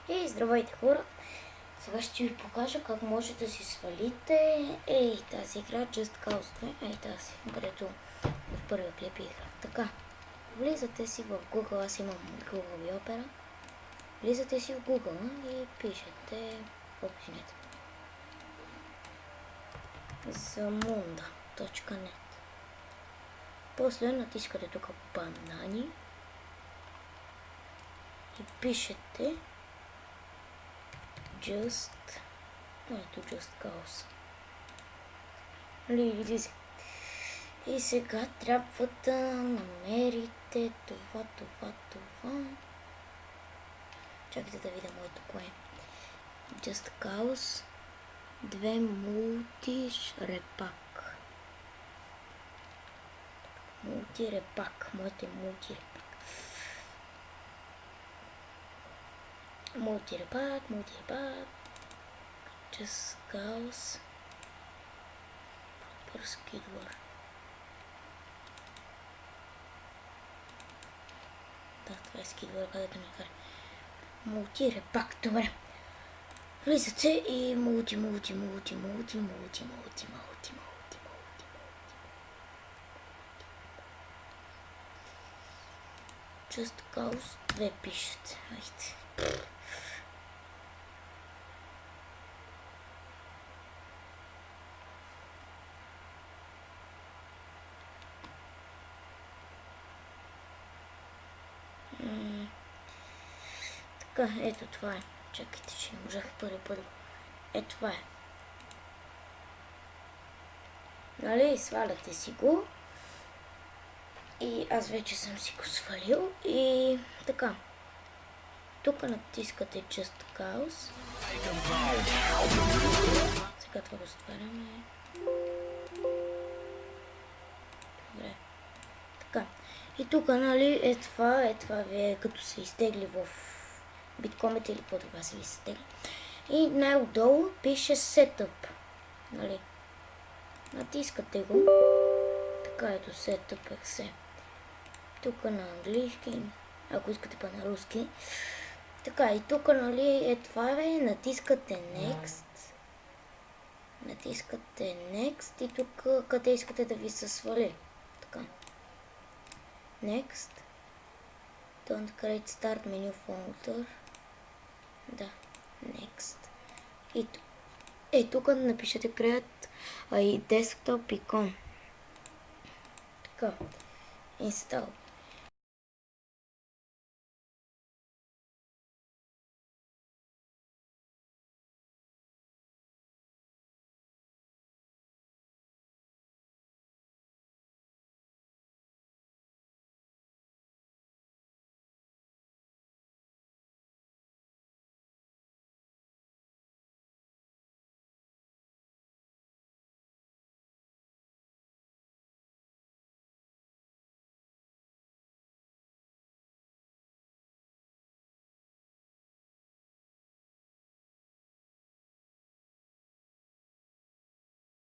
И здравейте хора! Сега ще ви покажа как може да си свалите тази игра Just Cause 2, тази, където в първия клип игра. Така, влизате си в Google, аз имам Google и Opera. Влизате си в Google и пишете, извинете, zamunda.net. После натискате тук банани и пишете Just Cause. И сега трябва да намерите това. Чакайте да видя моето кое. Just Cause 2 мултирепак. Моето е мултирепак. Just Cause Proper Skidward. Да, това е Skidward, където ми кара. Мултирепак, добре. Влизате и мулти. Just Cause 2 пишете. Айде. Така, ето това е. Чакайте, че не можах първи път. Ето това е. Нали, сваляте си го. И аз вече съм си го свалил. И така. Тук натискате Just Cause. Сега това го затваряме. Добре. Така. И тук, нали, е това вие като се изтегли в биткомите или какво това се изтегли. И най-отдолу пише Setup. Нали. Натискате го. Така ето Setup XE. Тук на английски, ако искате па на руски. Така, и тук, нали, е това натискате Next и тук къде искате да ви се свали. Така. Next. Don't create start menu folder. Да, Next. И тук напишете create и desktop icon. Така. Install.